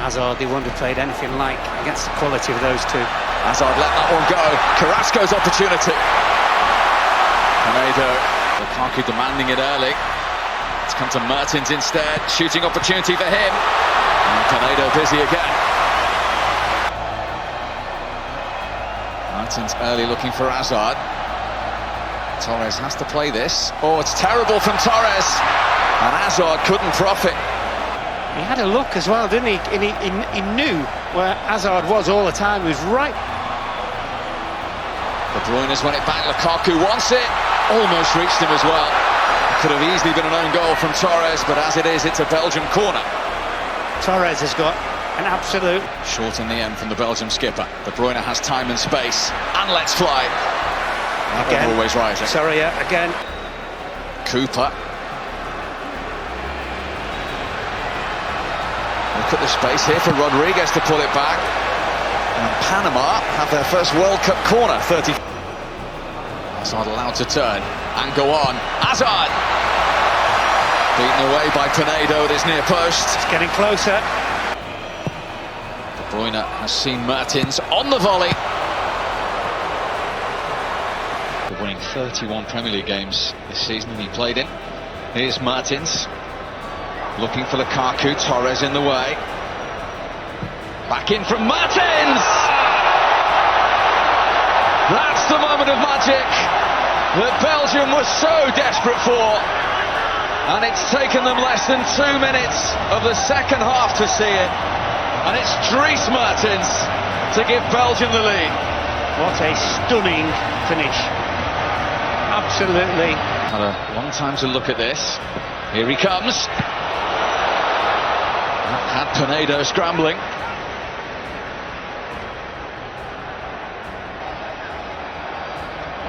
Hazard, they wouldn't have played anything like against the quality of those two. Hazard let that one go. Carrasco's opportunity. Pinedo. Lukaku demanding it early. It's come to Mertens instead. Shooting opportunity for him. And Pinedo busy again. Mertens early looking for Hazard. Torres has to play this. Oh, it's terrible from Torres. And Hazard couldn't profit. He had a look as well, didn't he? And he knew where Hazard was all the time. He was right. De Bruyne's won it back. Lukaku wants it. Almost reached him as well. Could have easily been an own goal from Torres, but as it is, it's a Belgian corner. Torres has got an absolute... Short in the end from the Belgium skipper. De Bruyne has time and space, and lets fly. Again. Always rising. Sorry, again. Cooper. Look at the space here for Rodriguez to pull it back. And Panama have their first World Cup corner. 30. Hazard allowed to turn and go on. Hazard! Beaten away by Pinedo at his near post. It's getting closer. De Bruyne has seen Mertens on the volley. They're winning 31 Premier League games this season he played in. Here's Mertens. Looking for Lukaku, Torres in the way. Back in from Mertens! That's the moment of magic that Belgium was so desperate for. And it's taken them less than 2 minutes of the second half to see it. And it's Dries Mertens to give Belgium the lead. What a stunning finish. Absolutely. Had a long time to look at this. Here he comes. Had Pinedo scrambling.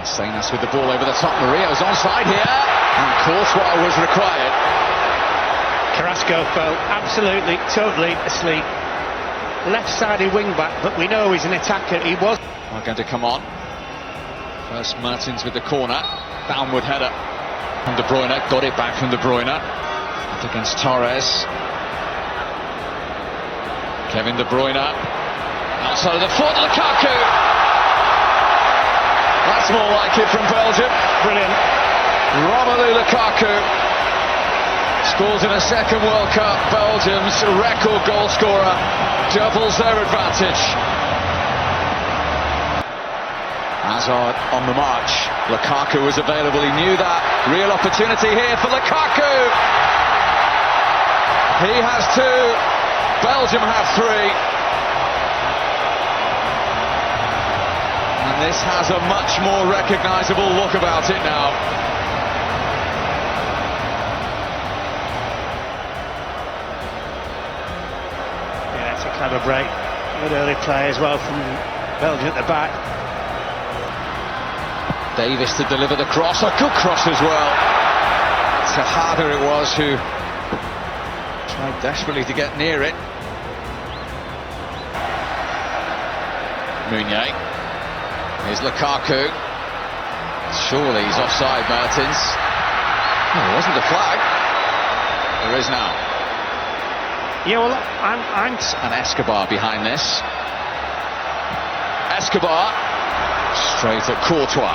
Sainz with the ball over the top. Murillo's onside here. And Courtois was required. Carrasco fell absolutely, totally asleep. Left-sided wing-back, but we know he's an attacker. He was. Are going to come on. First Mertens with the corner. Downward header. From De Bruyne. Got it back from De Bruyne. Up against Torres. Kevin De Bruyne. Outside of the foot. Lukaku. That's more like it from Belgium. Brilliant. Romelu Lukaku scores in a second World Cup. Belgium's record goal scorer doubles their advantage. Hazard on the march. Lukaku was available, he knew that. Real opportunity here for Lukaku. He has two. Belgium have three. And this has a much more recognisable look about it now. Yeah, it's a clever break. Good early play as well from Belgium at the back. Davis to deliver the cross. A good cross as well. Tejada it was who tried desperately to get near it. Meunier. Here's Lukaku. Surely he's offside, Mertens. No, it wasn't a flag. There is now. Yeah, well, I'm... And Escobar behind this. Escobar. Straight at Courtois.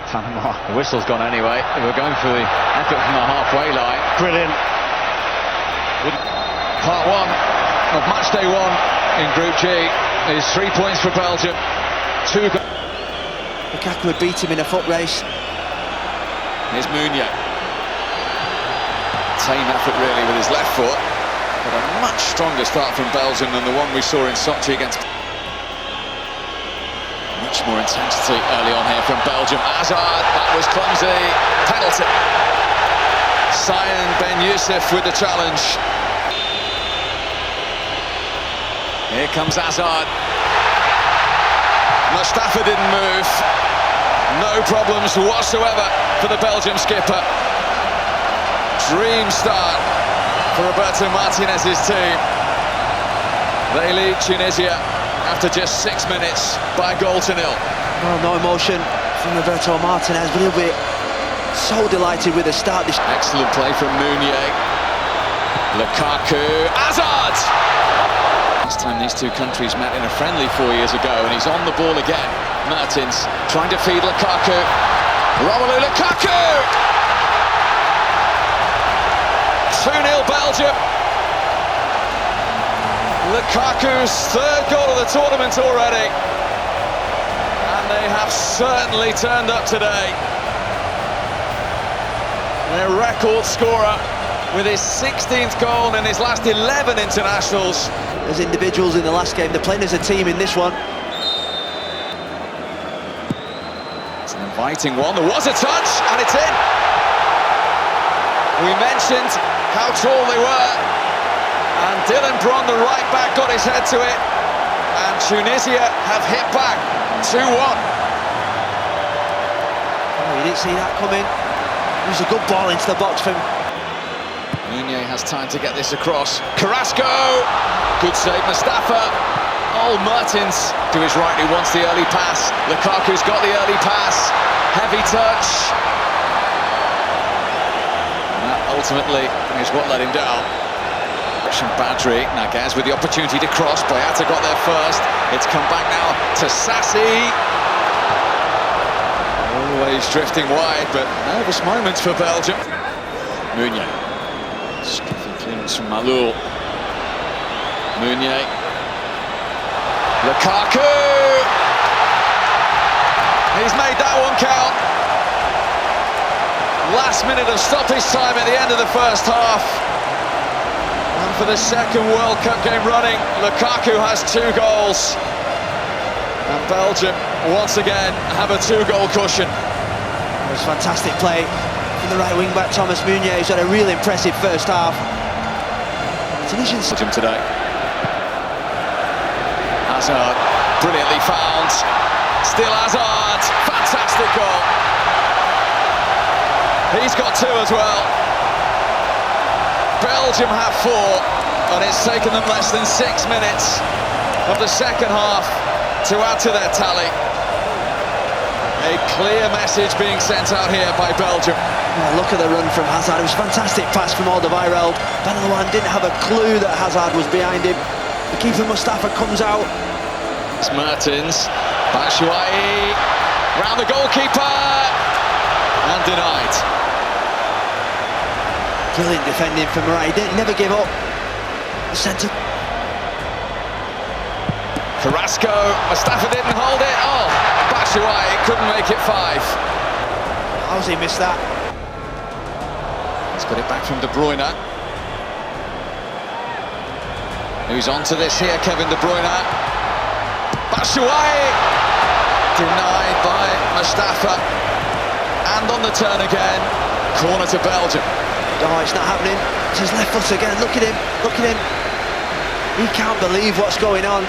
Panama. The whistle's gone anyway. We're going for the effort from the halfway line. Brilliant. Part one of match day one in Group G is 3 points for Belgium. Lukaku would beat him in a foot race. Here's Meunier. Tame effort really with his left foot, but a much stronger start from Belgium than the one we saw in Sochi against. Much more intensity early on here from Belgium. Hazard, that was clumsy. Penalty. Cyan Ben Youssef with the challenge. Here comes Hazard. Mustafa didn't move. No problems whatsoever for the Belgium skipper. Dream start for Roberto Martinez's team. They lead Tunisia after just 6 minutes by 1-0. Well, no emotion from Roberto Martinez, but he'll be so delighted with the start. Excellent play from Meunier. Lukaku, Hazard! Last time these two countries met in a friendly 4 years ago, and he's on the ball again. Mertens trying to feed Lukaku. Romelu Lukaku! 2-0 Belgium. Lukaku's third goal of the tournament already. And they have certainly turned up today. Their record scorer with his 16th goal in his last 11 internationals. As individuals in the last game, they're playing as a team in this one. It's an inviting one. There was a touch, and it's in. We mentioned how tall they were, and Dylan Bron, the right back, got his head to it, and Tunisia have hit back 2-1. Oh, you didn't see that coming. It was a good ball into the box from Meunier has time to get this across. Carrasco! Good save, Mustafa. Oh, Mertens to his right, who wants the early pass. Lukaku's got the early pass. Heavy touch. And that ultimately is what let him down. Badri, Naguez with the opportunity to cross. Boyata got there first. It's come back now to Sassi. Always drifting wide, but nervous moments for Belgium. Meunier. Skiffing clearance from Malul. Meunier. Lukaku! He's made that one count. Last minute of stoppage time at the end of the first half. And for the second World Cup game running, Lukaku has 2 goals. And Belgium, once again, have a 2-goal cushion. It was fantastic play from the right wing-back, Thomas Meunier, who's had a real impressive first half. Tunisian Belgium today. Hazard, brilliantly found. Still Hazard, fantastic goal. He's got 2 as well. Belgium have 4, and it's taken them less than 6 minutes of the second half to add to their tally. A clear message being sent out here by Belgium. Oh, look at the run from Hazard. It was a fantastic pass from Alderweireld. Benelwan didn't have a clue that Hazard was behind him. The keeper Mustafa comes out. It's Mertens. Batshuayi round the goalkeeper and denied. Brilliant defending from Murray. He didn't never give up. The centre. Carrasco, Mustafa didn't hold it. Oh, Batshuayi couldn't make it 5. How's he missed that? He's got it back from De Bruyne. Who's onto this here, Kevin De Bruyne. Batshuayi denied by Mustafa. And on the turn again, corner to Belgium. Oh, it's not happening. It's his left foot again. Look at him. Look at him. He can't believe what's going on.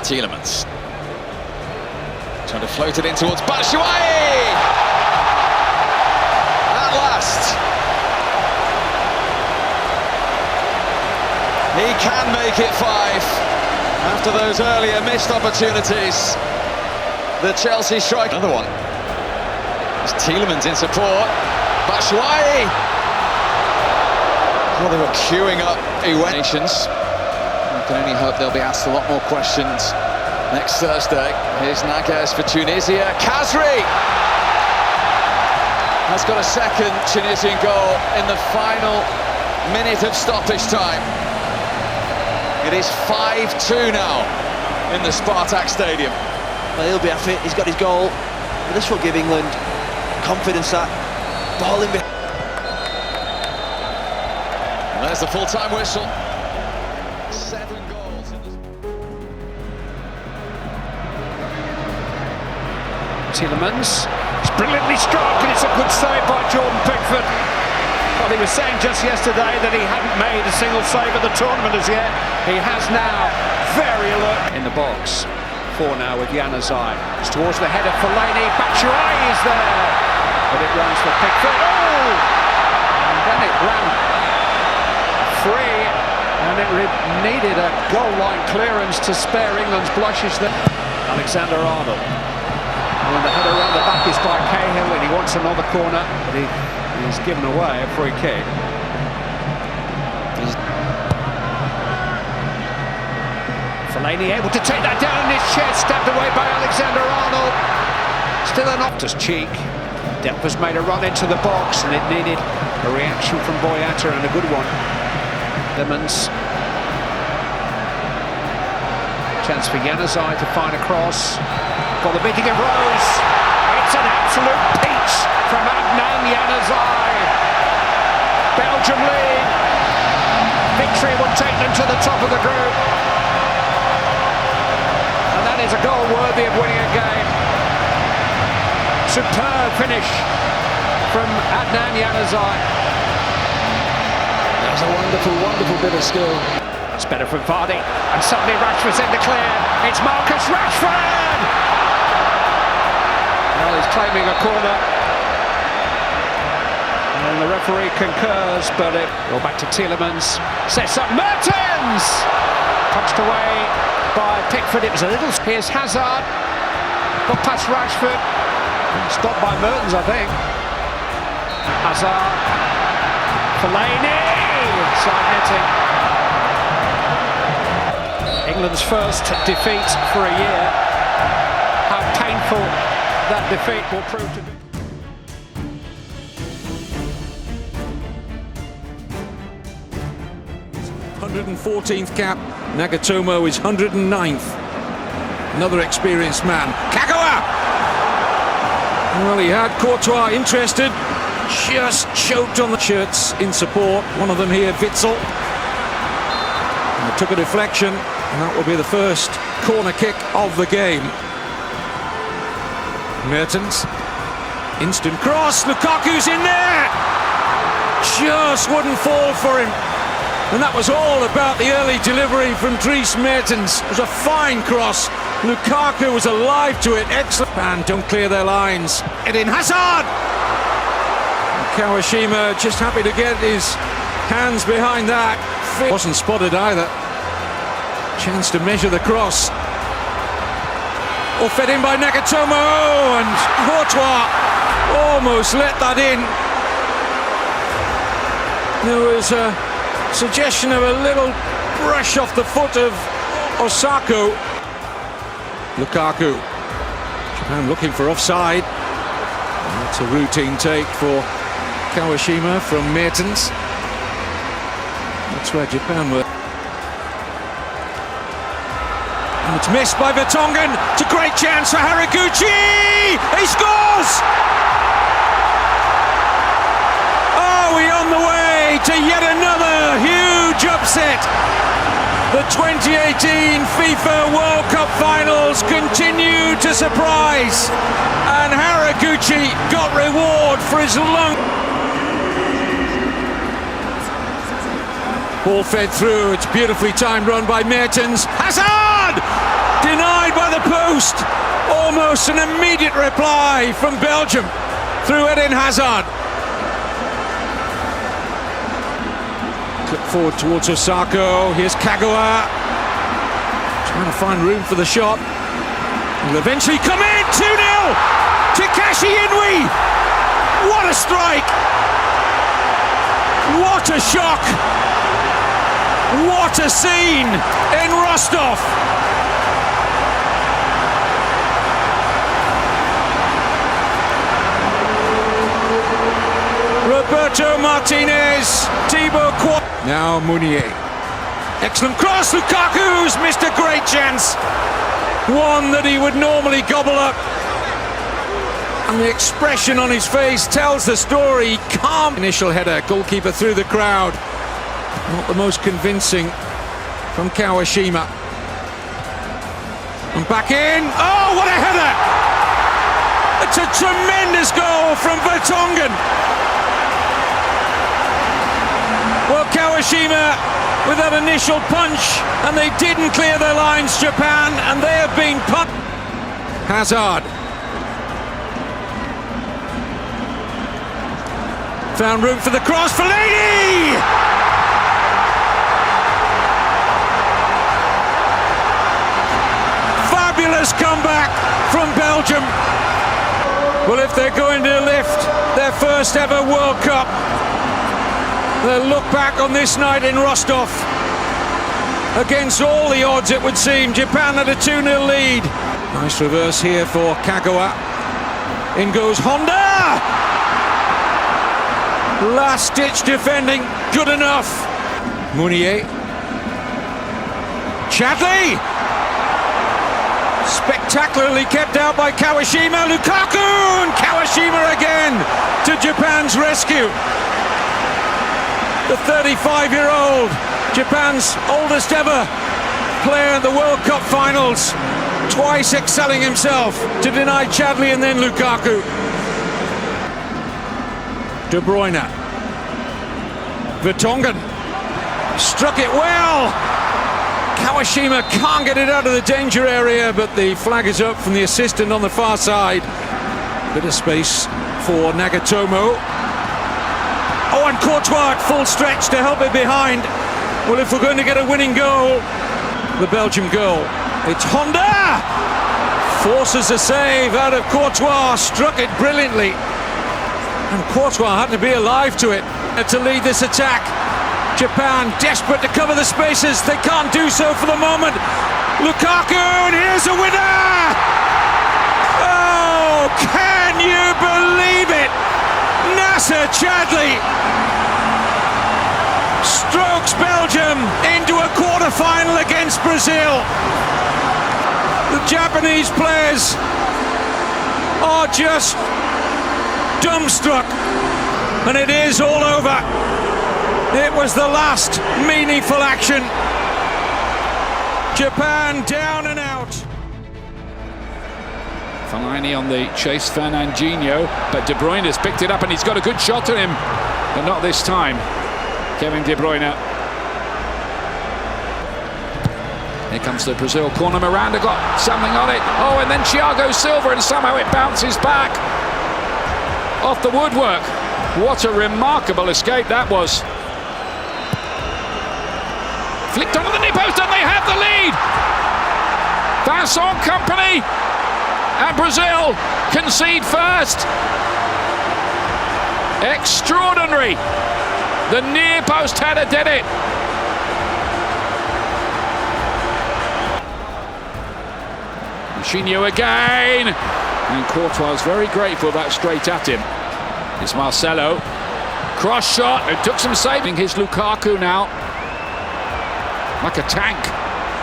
Tielemans trying to float it in towards Batshuayi. At last, he can make it 5 after those earlier missed opportunities. The Chelsea strike. Another one. It's Tielemans in support. Batshuayi. Well, they were queuing up nations. I can only hope they'll be asked a lot more questions next Thursday. Here's Naguez for Tunisia. Khazri has got a second Tunisian goal in the final minute of stoppage time. It is 5-2 now in the Spartak Stadium. Well, he'll be happy. He's got his goal. But this will give England confidence that ball in behind. And there's the full-time whistle. 7 goals in this. Tielemans, it's brilliantly struck, and it's a good save by Jordan Pickford. Well, he was saying just yesterday that he hadn't made a single save at the tournament as yet. He has now. Very alert in the box. 4 now with Januzaj. It's towards the header for Fellaini. Batshuayi is there, but it runs for Pickford. Oh! And then it ran free, and it needed a goal-line clearance to spare England's blushes there. Alexander-Arnold. And the header around the back is by Cahill, and he wants another corner, but he He's given away a free kick. Fellaini able to take that down in his chest, stabbed away by Alexander-Arnold. Still an Optus cheek. Delpa's made a run into the box and it needed a reaction from Boyata, and a good one. Lemons. Chance for Januzaj to find a cross. For the beating of Rose. It's an absolute peach from Adnan Januzaj. Belgium lead. Victory will take them to the top of the group. And that is a goal worthy of winning a game. Superb finish from Adnan Januzaj. That's a wonderful, wonderful bit of skill. It's better from Vardy, and suddenly Rashford's in the clear. It's Marcus Rashford! Well, he's claiming a corner. And the referee concurs, but it... Well, back to Tielemans. Sets up Mertens! Punched away by Pickford. It was a little... Here's Hazard. Got past Rashford. Stopped by Mertens, I think. Hazard. Fellaini! Side netting. England's first defeat for a year. How painful that defeat will prove to be. 114th cap. Nagatomo is 109th. Another experienced man. Kagawa! Well, he had Courtois interested. Just choked on the shirts in support. One of them here, Witsel. And took a deflection, and that will be the first corner kick of the game. Mertens. Instant cross. Lukaku's in there! Just wouldn't fall for him. And that was all about the early delivery from Dries Mertens. It was a fine cross. Lukaku was alive to it. Excellent. And don't clear their lines. Eden Hazard! And Kawashima just happy to get his hands behind that. Wasn't spotted either. Chance to measure the cross. All fed in by Nagatomo, and Courtois almost let that in. There was a suggestion of a little brush off the foot of Osako. Lukaku. Japan looking for offside. That's a routine take for Kawashima from Mertens. That's where Japan were. And it's missed by Vertonghen. It's a great chance for Haraguchi! He scores! Are we on the way to yet another huge upset? The 2018 FIFA World Cup Finals continue to surprise, and Haraguchi got reward for his long. Ball fed through, it's beautifully timed run by Mertens. Hazard! Denied by the post. Almost an immediate reply from Belgium through Eden Hazard. Clip forward towards Osako. Here's Kagawa. Trying to find room for the shot. Will eventually come in. 2-0. Takashi Inui. What a strike. What a shock. What a scene in Rostov. Roberto Martinez, Thibaut Courtois. Now Mounier. Excellent cross. Lukaku's missed a great chance. One that he would normally gobble up. And the expression on his face tells the story. Calm. Initial header, goalkeeper through the crowd. Not the most convincing from Kawashima. And back in. Oh, what a header! It's a tremendous goal from Vertonghen. Well, Kawashima with that initial punch, and they didn't clear their lines, Japan, and they have been pumped. Hazard. Found room for the cross. Fellaini! Fabulous comeback from Belgium. Well, if they're going to lift their first ever World Cup, they'll look back on this night in Rostov. Against all the odds, it would seem, Japan had a 2-0 lead. Nice reverse here for Kagawa. In goes Honda! Last-ditch defending, good enough. Mounier. Chadley! Spectacularly kept out by Kawashima. Lukaku! And Kawashima again to Japan's rescue. The 35-year-old, Japan's oldest ever player in the World Cup finals, twice excelling himself to deny Chadley and then Lukaku. De Bruyne. Vertonghen struck it well. Kawashima can't get it out of the danger area, but the flag is up from the assistant on the far side. Bit of space for Nagatomo. Oh, and Courtois at full stretch to help it behind. Well, if we're going to get a winning goal, the Belgium goal, it's Honda! Forces a save out of Courtois, struck it brilliantly. And Courtois had to be alive to it to lead this attack. Japan desperate to cover the spaces. They can't do so for the moment. Lukaku, and here's a winner! Oh, can you believe it? Nasser Chadli strokes Belgium into a quarter-final against Brazil. The Japanese players are just dumbstruck, and it is all over. It was the last meaningful action. Japan down and out. Fellaini on the chase, Fernandinho, but De Bruyne has picked it up and he's got a good shot at him, but not this time. Kevin De Bruyne. Here comes the Brazil corner. Miranda got something on it. Oh, and then Thiago Silva, and somehow it bounces back off the woodwork. What a remarkable escape that was. Flicked onto the near post and they have the lead. Vincent Kompany and Brazil concede first. Extraordinary. The near post header did it. Coutinho again. And Courtois is very grateful that straight at him. It's Marcelo. Cross shot. It took some saving. Here's Lukaku now. Like a tank.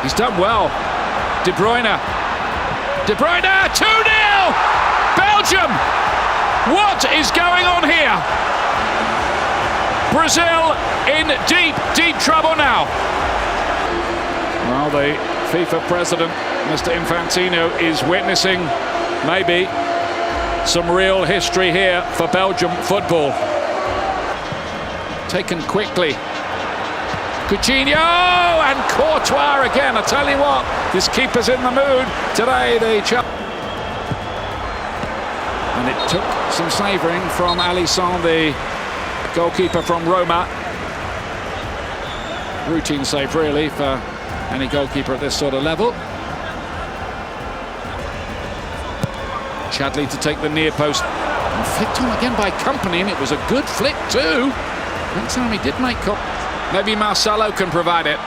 He's done well. De Bruyne. De Bruyne, 2-0! Belgium! What is going on here? Brazil in deep, deep trouble now. Well, the FIFA president, Mr. Infantino, is witnessing maybe some real history here for Belgium football. Taken quickly. Coutinho and Courtois again. I tell you what, this keeper's in the mood today. And it took some saving from Alisson, the goalkeeper from Roma. Routine save really for any goalkeeper at this sort of level. Chadley to take the near post. And flicked on again by Kompany, and it was a good flick too. Next time he did make maybe Marcelo can provide it.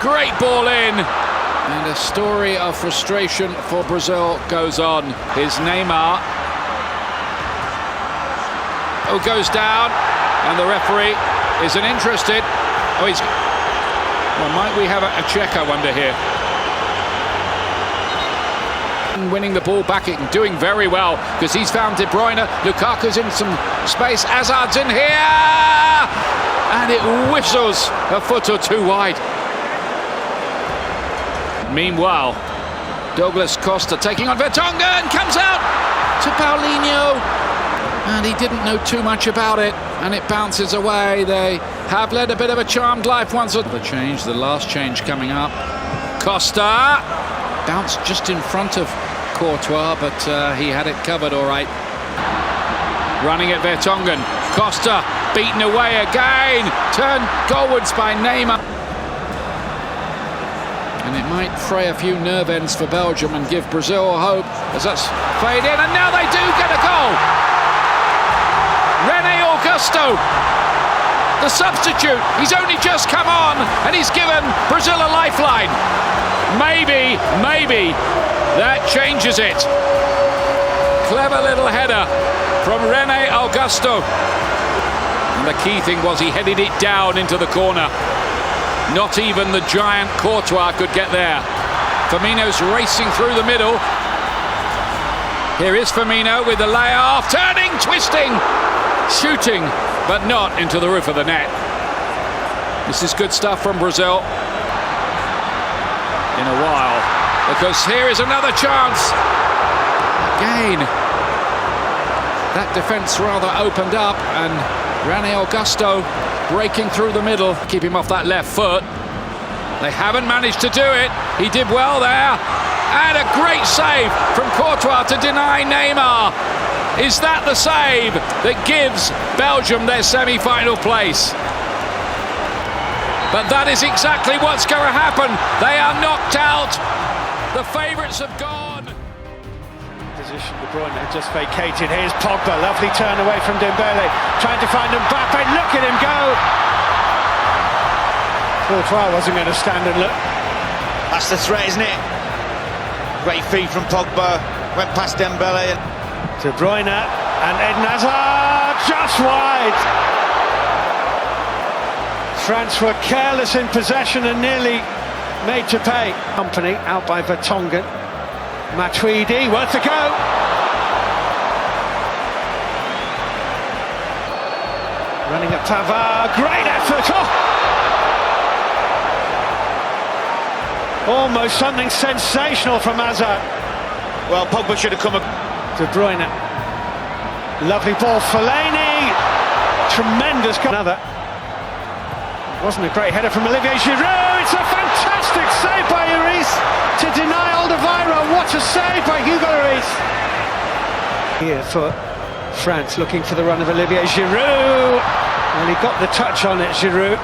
Great ball in. And a story of frustration for Brazil goes on. Here's Neymar. Oh, goes down. And the referee isn't interested. Oh, he's... Well, might we have a check, I wonder, here? Winning the ball back and doing very well because he's found De Bruyne. Lukaku's in some space. Hazard's in here, and it whistles a foot or two wide. Meanwhile, Douglas Costa taking on Vertonghen, comes out to Paulinho, and he didn't know too much about it, and it bounces away. They have led a bit of a charmed life once. The change, the last change coming up. Costa bounced just in front of Courtois, but he had it covered all right. Running at Vertonghen. Costa beaten away again. Turned goalwards by Neymar. And it might fray a few nerve ends for Belgium and give Brazil hope as that's played in, and now they do get a goal. Rene Augusto, the substitute, he's only just come on and he's given Brazil a lifeline. Maybe that changes it. Clever little header from Rene Augusto. And the key thing was he headed it down into the corner. Not even the giant Courtois could get there. Firmino's racing through the middle. Here is Firmino with the layoff, turning, twisting, shooting, but not into the roof of the net. This is good stuff from Brazil in a while, because here is another chance. Again, that defence rather opened up, and Rene Augusto breaking through the middle, keep him off that left foot. They haven't managed to do it. He did well there, and a great save from Courtois to deny Neymar. Is that the save that gives Belgium their semi-final place? But that is exactly what's going to happen. They are knocked out. The favourites have gone. Position, De Bruyne just vacated. Here's Pogba, lovely turn away from Dembele, trying to find Mbappe. Look at him go. Courtois wasn't going to stand and look. That's the threat, isn't it? Great feed from Pogba, went past Dembele. De Bruyne and Eden Hazard just wide. France were careless in possession and nearly made to pay. Company out by Vertonghen. Matuidi, worth a go. Running at Pavard, great effort. Oh! Almost something sensational from Hazard. Well, Pogba should have come. De Bruyne. Lovely ball, Fellaini. Tremendous goal. Another. Wasn't a great header from Olivier Giroud. It's a fantastic save by Lloris to deny Alderweireld. What a save by Hugo Lloris. Here for France, looking for the run of Olivier Giroud. Well, he got the touch on it, Giroud.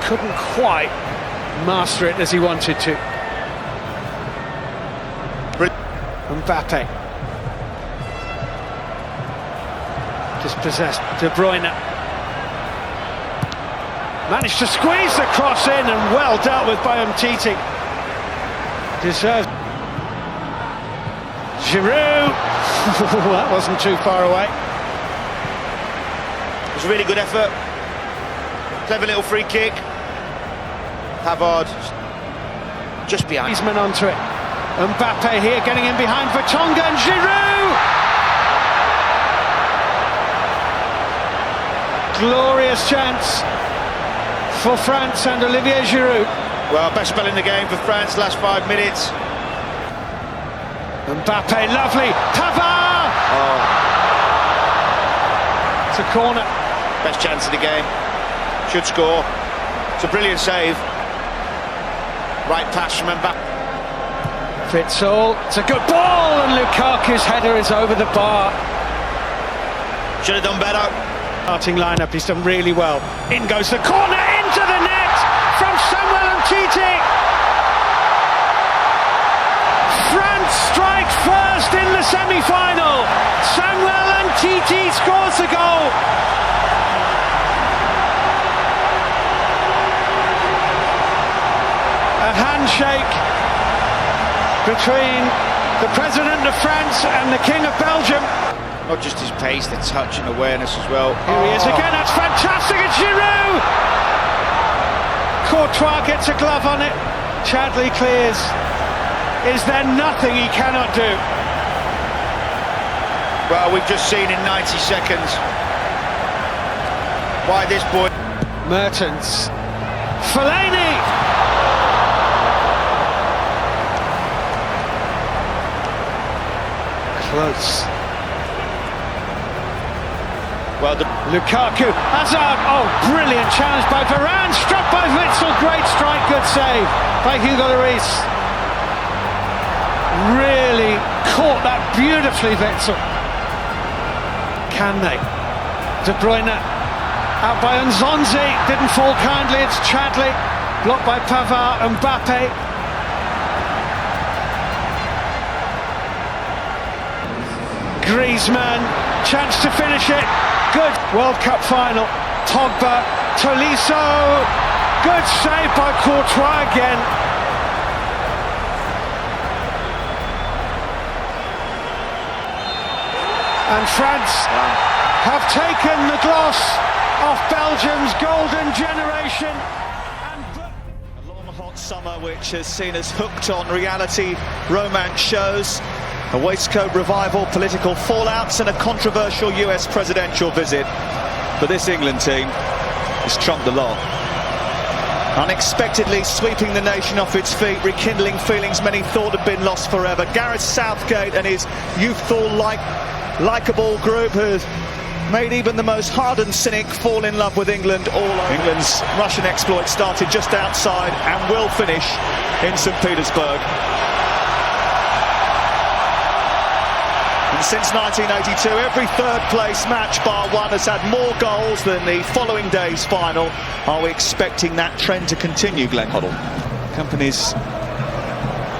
Couldn't quite master it as he wanted to. Mbappe. Dispossessed. De Bruyne. Managed to squeeze the cross in, and well dealt with by Umtiti. Deserves. Giroud. That wasn't too far away. It was a really good effort. Clever little free kick. Pavard just behind. Griezmann onto it. Mbappe here getting in behind Vertonghen. Giroud. Glorious chance for France and Olivier Giroud. Well, best spell in the game for France, last 5 minutes. Mbappe, lovely. Pavard! Oh. It's a corner. Best chance of the game. Should score. It's a brilliant save. Right pass from Mbappe. Fits all. It's a good ball, and Lukaku's header is over the bar. Should have done better. Starting lineup, he's done really well. In goes the corner, into the net from Samuel Umtiti. France strike first in the semi-final. Samuel Umtiti scores the goal. A handshake between the President of France and the King of Belgium. Not just his pace, the touch and awareness as well. Here he is again, that's fantastic, it's Giroud! Courtois gets a glove on it, Chadli clears. Is there nothing he cannot do? Well, we've just seen in 90 seconds why this boy... Mertens. Fellaini! Close. Well, Lukaku, Hazard, oh, brilliant challenge by Varane, struck by Witsel, great strike, good save by Hugo Lloris. Really caught that beautifully, Witsel. Can they? De Bruyne, out by Nzonzi, didn't fall kindly, it's Chadli, blocked by Pavard, Mbappe. Griezmann, chance to finish it. Good World Cup final. Pogba, Tolisso, good save by Courtois again. And France have taken the gloss off Belgium's golden generation. A long hot summer which has seen us hooked on reality romance shows, a waistcoat revival, political fallouts and a controversial US presidential visit. But this England team has trumped the lot. Unexpectedly sweeping the nation off its feet, rekindling feelings many thought had been lost forever. Gareth Southgate and his youthful, likeable group have made even the most hardened cynic fall in love with England all over. England's Russian exploit started just outside and will finish in St. Petersburg. And since 1982, every third-place match bar one has had more goals than the following day's final. Are we expecting that trend to continue, Glenn Hoddle? Company's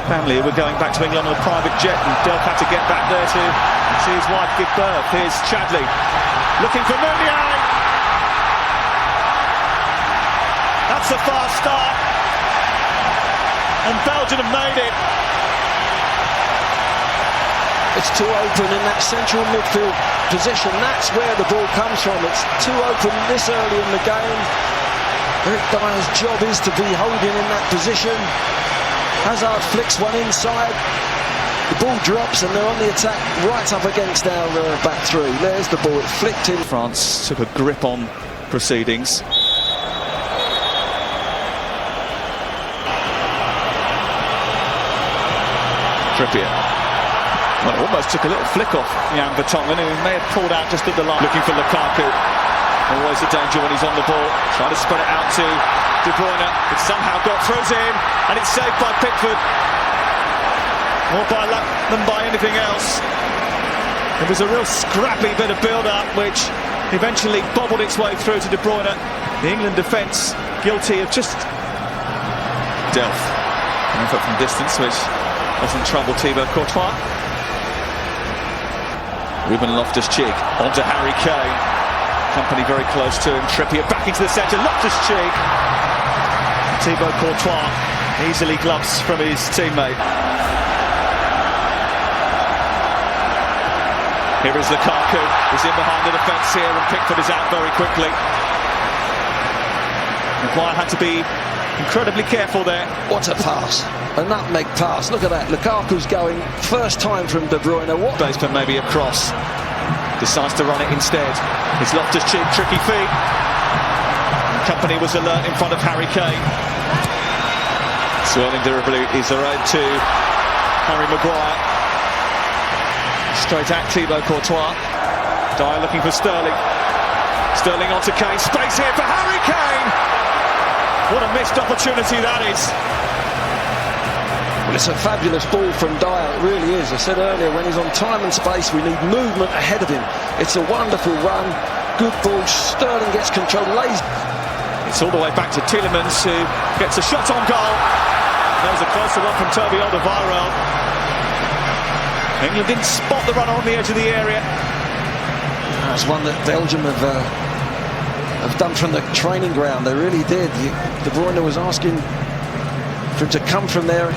family were going back to England on a private jet, and Delph had to get back there to see his wife give birth. Here's Chadley, looking for Meunier. That's a fast start, and Belgium have made it. It's too open in that central midfield position. That's where the ball comes from. It's too open this early in the game. Eric Dyer's job is to be holding in that position. Hazard flicks one inside. The ball drops and they're on the attack right up against our back three. There's the ball. It flicked in. France took a grip on proceedings. Trippier. Well, it almost took a little flick off Jan Vertonghen, who may have pulled out just at the line. Looking for Lukaku. Always a danger when he's on the ball. Trying to spread it out to De Bruyne. It somehow got through to him, and it's saved by Pickford. More by luck than by anything else. It was a real scrappy bit of build-up, which eventually bobbled its way through to De Bruyne. The England defence guilty of just... Delph. An effort from distance, which doesn't trouble Thibaut Courtois. Ruben Loftus-Cheek onto Harry Kane. Company very close to him. Trippier back into the centre. Loftus-Cheek. Thibaut Courtois easily gloves from his teammate. Here is Lukaku. He's in behind the defence here, and Pickford is out very quickly. Maguire had to be incredibly careful there. What a pass. A nutmeg pass. Look at that. Lukaku's going first time from De Bruyne. What? Base, but maybe a cross. Decides to run it instead. It's Loftus-Cheek, tricky feet. Company was alert in front of Harry Kane. Swirling delivery is around to Harry Maguire. Straight at Thibaut Courtois. Dyer looking for Sterling. Sterling onto Kane. Space here for Harry Kane. What a missed opportunity that is. Well, it's a fabulous ball from Dyer, it really is. I said earlier, when he's on time and space, we need movement ahead of him. It's a wonderful run, good ball. Sterling gets control, lays. It's all the way back to Tielemans, who gets a shot on goal. There's a closer one from Toby Alderweireld. England didn't spot the runner on the edge of the area. That's one that Belgium have done from the training ground. They really did. De Bruyne was asking for him to come from there.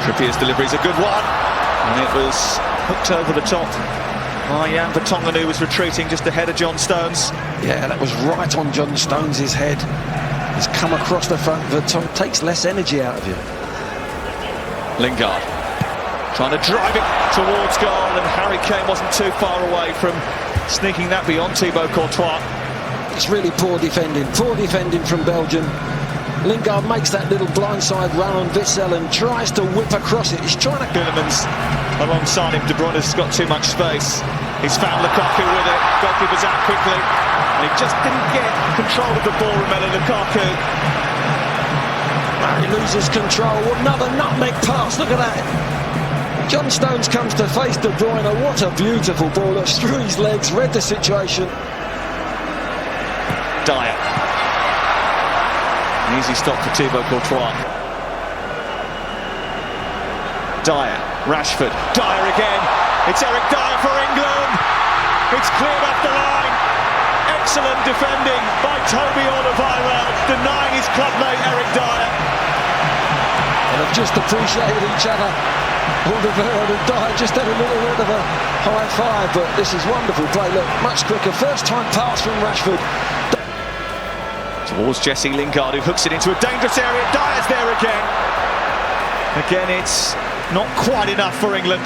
Trippier's delivery is a good one, and it was hooked over the top by Jan Vertonghen, who was retreating just ahead of John Stones. Yeah, that was right on John Stones' head. He's come across the front. Vertonghen takes less energy out of you. Lingard trying to drive it towards goal, and Harry Kane wasn't too far away from sneaking that beyond Thibaut Courtois. It's really poor defending from Belgium. Lingard makes that little blindside run on Witsel and tries to whip across it. He's trying to... Tielemans alongside him. De Bruyne's got too much space. He's found Lukaku with it. Goalkeeper's out quickly. And he just didn't get control of the ball, Romelu Lukaku. He loses control. Another nutmeg pass. Look at that. John Stones comes to face De Bruyne. What a beautiful ball. That's through his legs. Read the situation. Dyer. An easy stop for Thibaut Courtois. Dyer, Rashford, Dyer again. It's Eric Dyer for England. It's cleared off the line. Excellent defending by Toby Alderweireld, denying his clubmate Eric Dyer. And they've just appreciated each other. Alderweireld and Dyer just had a little bit of a high five, but this is wonderful play. Look, much quicker. First time pass from Rashford. Towards Jesse Lingard, who hooks it into a dangerous area. Dyer's there again. Again, it's not quite enough for England.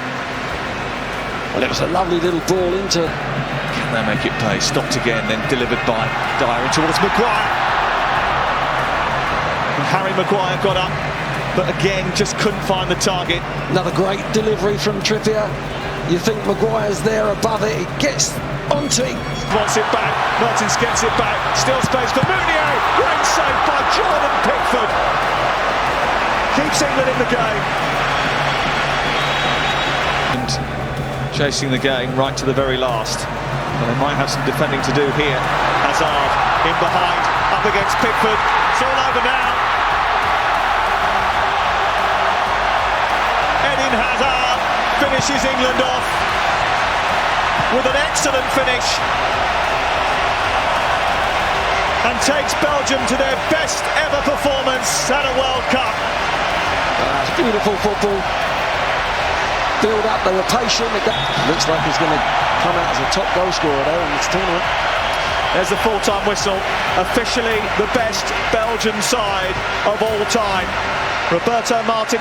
Well, it was a lovely little ball into... Can they make it pay? Stopped again, then delivered by Dyer in towards Maguire. And Harry Maguire got up, but again, just couldn't find the target. Another great delivery from Trippier. You think Maguire's there above it. He gets onto it. Wants it back. Mertens gets it back. Still space for Mounier. Great save by Jordan Pickford. Keeps England in the game. And chasing the game right to the very last. And they might have some defending to do here. Hazard in behind, up against Pickford. It's all over now. Eden Hazard finishes England off with an excellent finish and takes Belgium to their best ever performance at a World Cup. That's beautiful football. Build up, they were patient. It looks like he's going to come out as a top goal scorer there in this tournament. There's the full-time whistle. Officially the best Belgian side of all time. Roberto Martinez.